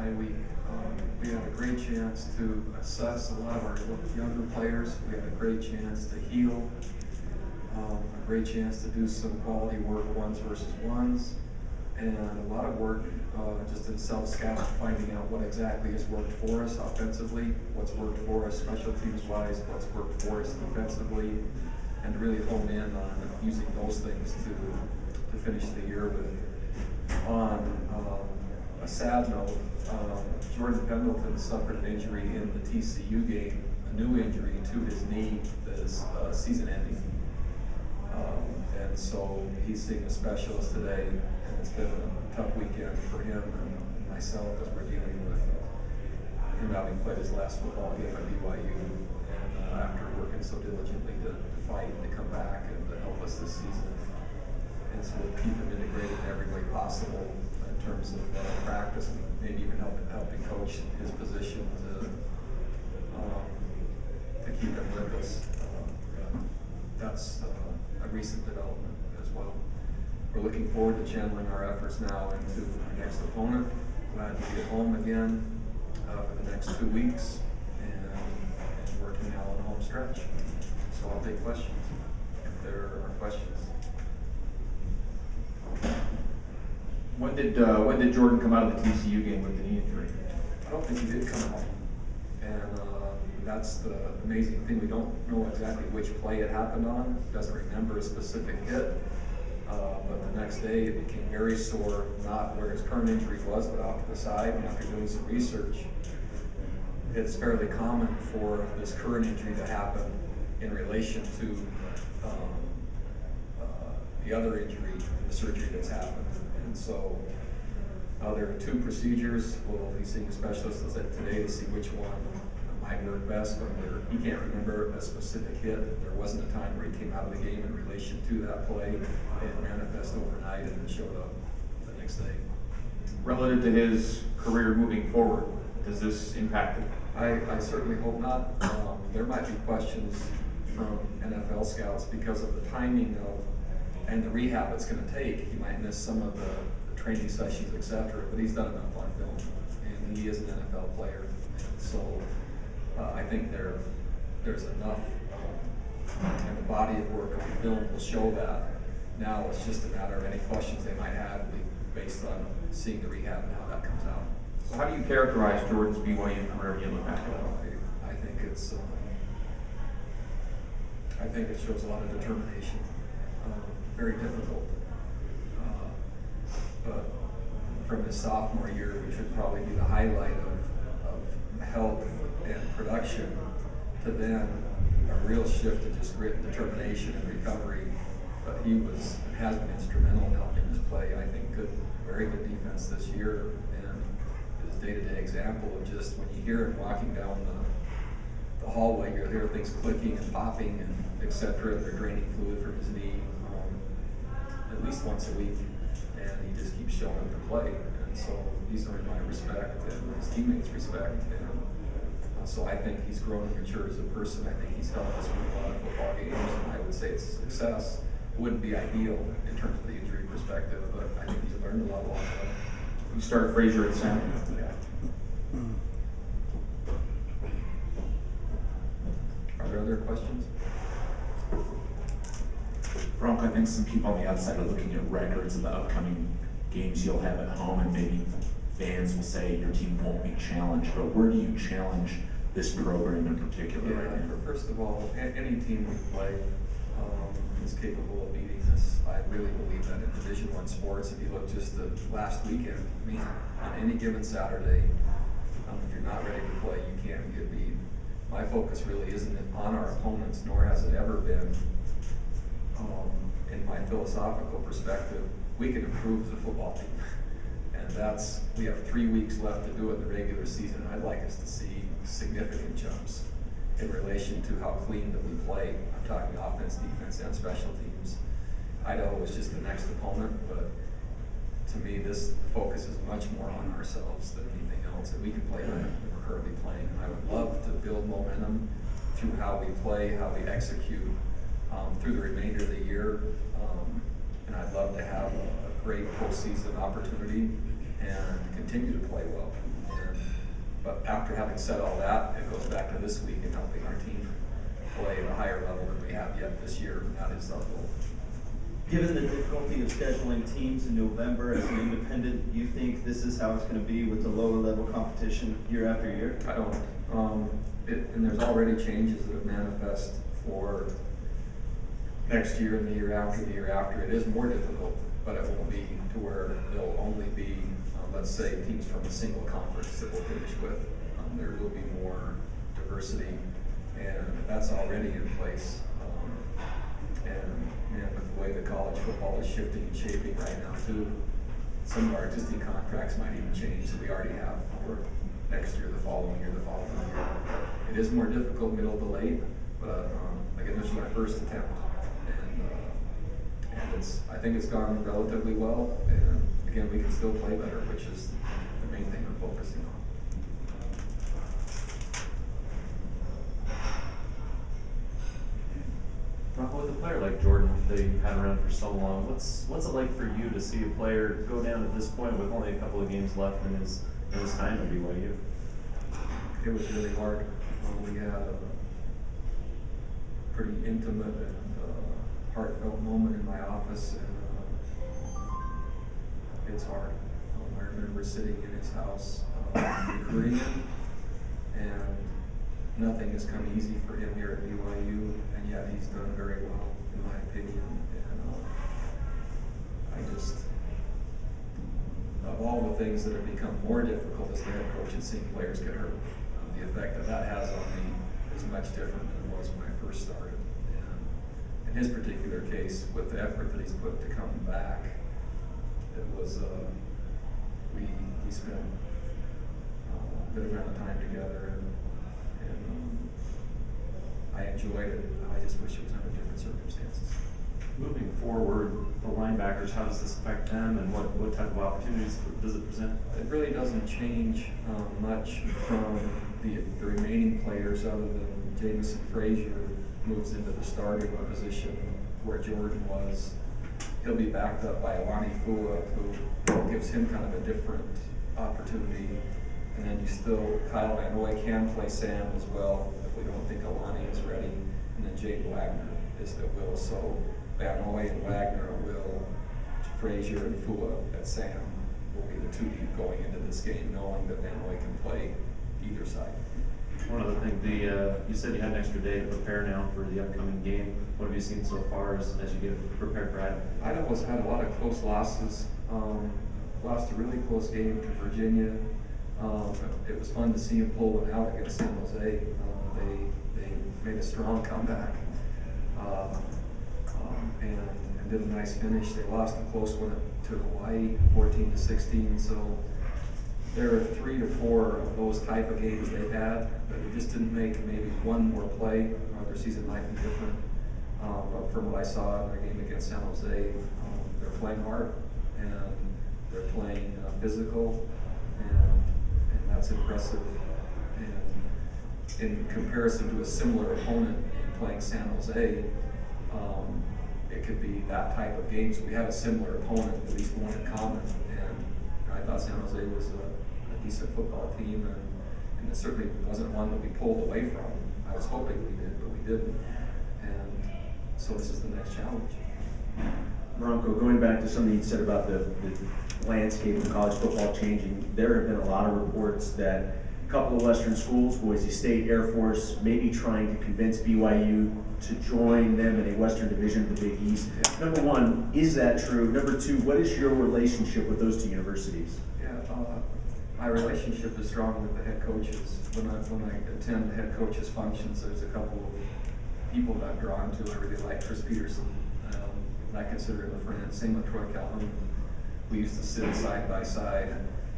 bye week, we had a great chance to assess a lot of our younger players. We had a great chance to heal, a great chance to do some quality work, ones versus ones, and a lot of work just in self-scout, finding out what exactly has worked for us offensively, what's worked for us special teams wise, what's worked for us defensively, and to really hone in on using those things to finish the year with. On a sad note, Jordan Pendleton suffered an injury in the TCU game, a new injury to his knee that is season-ending. And so he's seeing a specialist today, and it's been a tough weekend for him and myself as we're dealing with him having played his last football game at BYU, and after working so diligently to fight and to come back and to help us this season. And so we'll keep him integrated in every way possible in terms of practice and maybe even helping coach his position to keep him with us. That's a recent development as well. We're looking forward to channeling our efforts now into our next opponent. Glad to be at home again for the next 2 weeks and working now on the home stretch. So I'll take questions if there are questions. When did Jordan come out of the TCU game with the knee injury? I don't think he did come out, and that's the amazing thing. We don't know exactly which play it happened on. Doesn't remember a specific hit, but the next day it became very sore, not where his current injury was, but off to the side. And after doing some research, it's fairly common for this current injury to happen in relation to the other injury, the surgery that's happened. And so there are 2 procedures. We'll be seeing specialists today to see which one might work best, but he can't remember a specific hit. There wasn't a time where he came out of the game in relation to that play. It manifested overnight and then showed up the next day. Relative to his career moving forward, does this impact it? I certainly hope not. There might be questions from NFL scouts because of the timing of and the rehab it's going to take. He might miss some of the training sessions, etc. But he's done enough on film, and he is an NFL player. And so I think there's enough, and the body of work of the film will show that. Now it's just a matter of any questions they might have based on seeing the rehab and how that comes out. So how do you characterize Jordan's BYU career when you look back at it? I think it shows a lot of determination. Very difficult. But from his sophomore year, which would probably be the highlight of health and production, to then a real shift to just grit and determination and recovery. But he has been instrumental in helping us play, I think, very good defense this year, and his day-to-day example of just when you hear him walking down the hallway, you'll hear things clicking and popping and etc. They're draining fluid from his knee at least once a week, and he just keeps showing up to play. And so he's earned my respect and his teammates' respect. And so I think he's grown and matured as a person. I think he's helped us win a lot of football games, and I would say it's a success. Wouldn't be ideal in terms of the injury perspective, but I think he's learned a lot along the way. You start Frazier at center. Yeah. Are there other questions? Bronco, I think some people on the outside are looking at records of the upcoming games you'll have at home, and maybe fans will say your team won't be challenged, but where do you challenge this program in particular right now? First of all, any team we play is capable of beating us. I really believe that in Division I sports. If you look just the last weekend, I mean, on any given Saturday, if you're not ready to play, you can't get beat. My focus really isn't on our opponents, nor has it ever been. In my philosophical perspective, we can improve the football team. And we have 3 weeks left to do it in the regular season. I'd like us to see significant jumps in relation to how clean that we play. I'm talking offense, defense, and special teams. Idaho is just the next opponent, but to me, this focus is much more on ourselves than anything else. And we can play better than we're currently playing. And I would love to build momentum through how we play, how we execute through the remainder of the year. And I'd love to have a great postseason opportunity and continue to play well. But after having said all that, it goes back to this week and helping our team play at a higher level than we have yet this year, and that is our goal. Given the difficulty of scheduling teams in November as an independent, do you think this is how it's going to be with the lower level competition year after year? I don't. And there's already changes that have manifest for next year and the year after the year after. It is more difficult, but it won't be to where there'll only be, let's say, teams from a single conference that we'll finish with. There will be more diversity, and that's already in place. And with the way the college football is shifting and shaping right now too, some of our existing contracts might even change that we already have for next year, the following year, the following year. It is more difficult middle to late, but again, this is my first attempt, and I think it's gone relatively well. And again, we can still play better, which is the main thing we're focusing on. With a player like Jordan that you've had around for so long, what's it like for you to see a player go down at this point with only a couple of games left in his time at BYU? It was really hard. We had a pretty intimate and heartfelt moment in my office, and it's hard. I remember sitting in his house recruiting him, and nothing has come easy for him here at BYU, and yet he's done very well, in my opinion. And I just, of all the things that have become more difficult as the head coach and seeing players get hurt, the effect that has on me is much different than it was when I first started. And in his particular case, with the effort that he's put to come back, it was, we spent a good amount of time together, and I enjoyed it. I just wish it was under different circumstances. Moving forward, the linebackers, how does this affect them, and what type of opportunities does it present? It really doesn't change much from the remaining players, other than Jamison Frazier moves into the starting position where Jordan was. He'll be backed up by Alani Fua, who gives him kind of a different opportunity. And then you still, Kyle Van Noy can play Sam as well if we don't think Alani is ready. And then Jade Wagner is the will. So Van Noy and Wagner are will, Frazier and Fua at Sam will be the two going into this game, knowing that Van Noy can play either side. One other thing, you said you had an extra day to prepare now for the upcoming game. What have you seen so far as you get prepared for Idaho? Idaho's had a lot of close losses. Lost a really close game to Virginia. It was fun to see him pull one out against San Jose. They made a strong comeback and did a nice finish. They lost a close one to Hawaii, 14-16. So there are 3 to 4 of those type of games they've had, but they just didn't make maybe one more play. Their season might be different. But from what I saw in their game against San Jose, they're playing hard and they're playing physical, and that's impressive. And in comparison to a similar opponent playing San Jose, it could be that type of game. So we have a similar opponent, at least one in common. And I thought San Jose was a decent football team, and it certainly wasn't one that we pulled away from. I was hoping we did, but we didn't. And so this is the next challenge. Bronco, going back to something you said about the landscape of college football changing, there have been a lot of reports that a couple of Western schools, Boise State, Air Force, may be trying to convince BYU to join them in a Western division of the Big East. Number one, is that true? Number two, what is your relationship with those two universities? Yeah, my relationship is strong with the head coaches. When I attend head coaches functions, there's a couple of people that I'm drawn to. I really like Chris Peterson. I consider him a friend. Same with Troy Calhoun. We used to sit side by side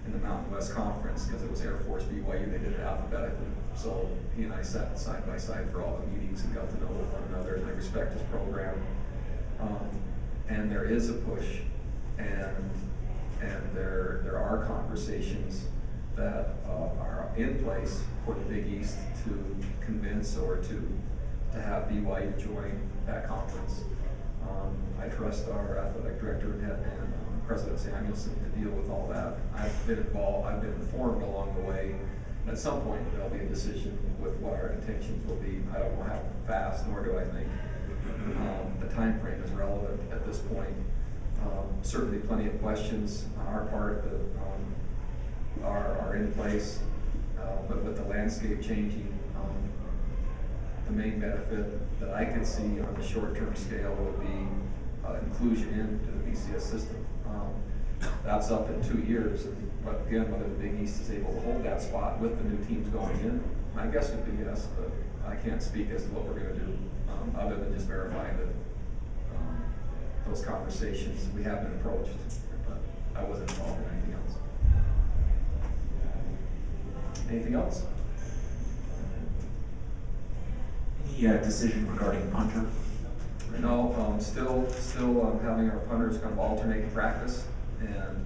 in the Mountain West Conference because it was Air Force, BYU. They did it alphabetically. So he and I sat side by side for all the meetings and got to know one another, and I respect his program. And there is a push, and there are conversations that are in place for the Big East to convince or to have BYU join that conference. I trust our athletic director and head man President Samuelson to deal with all that. I've been involved, I've been informed along the way. And at some point, there'll be a decision with what our intentions will be. I don't know how fast, nor do I think the time frame is relevant at this point. Certainly plenty of questions on our part that are in place, but with the landscape changing, the main benefit that I could see on the short-term scale would be inclusion into the BCS system. That's up in 2 years, but again, whether the Big East is able to hold that spot with the new teams going in, my guess would be yes, but I can't speak as to what we're going to do, other than just verifying that those conversations, we have been approached, but I wasn't involved in anything else. Anything else? Any decision regarding punter? No, still having our punters kind of alternate in practice, and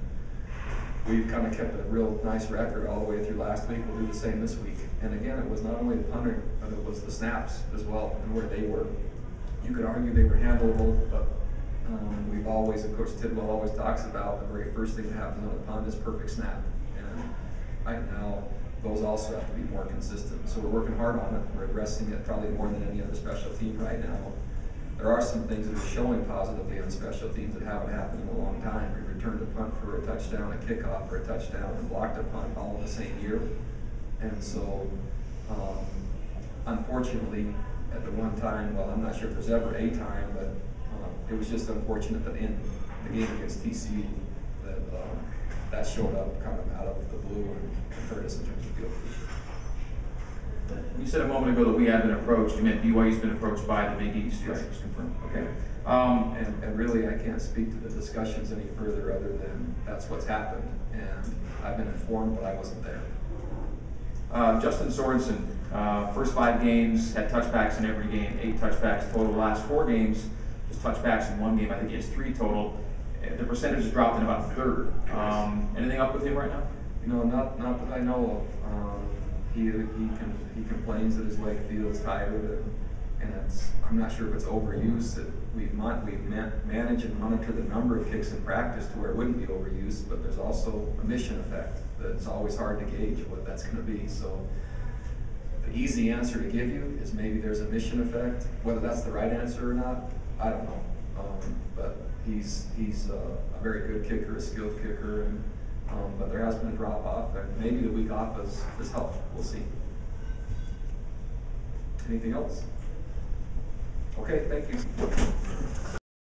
we've kind of kept a real nice record all the way through last week. We'll do the same this week. And again, it was not only the punting, but it was the snaps as well, and where they were. You could argue they were handleable, but we've always, of course, Tidwell always talks about the very first thing that happens on a punt is perfect snap. And right now, those also have to be more consistent. So we're working hard on it. We're addressing it probably more than any other special team right now. There are some things that are showing positively on special teams that haven't happened in a long time. We returned a punt for a touchdown, a kickoff for a touchdown, and blocked a punt all in the same year. And so, unfortunately, at the one time, well, I'm not sure if there's ever a time, but it was just unfortunate that in the game against TCU that showed up kind of out of the blue and hurt us in terms of field position. You said a moment ago that we have been approached. You meant BYU's been approached by the Big East. Yes, just confirmed. Okay. And really, I can't speak to the discussions any further other than that's what's happened. And I've been informed, but I wasn't there. Justin Sorensen, first 5 games, had touchbacks in every game, 8 touchbacks total. The last 4 games, just touchbacks in 1 game. I think he has 3 total. The percentage has dropped in about a third. Anything up with him right now? No, not that I know of. He complains that his leg feels tired, and I'm not sure if it's overuse. That we've managed and monitor the number of kicks in practice to where it wouldn't be overuse, but there's also a mission effect that's always hard to gauge what that's going to be. So the easy answer to give you is maybe there's a mission effect. Whether that's the right answer or not, I don't know. But he's a very good kicker, a skilled kicker, and but there has been a drop off, and maybe the week off has helped. We'll see. Anything else? Okay, thank you.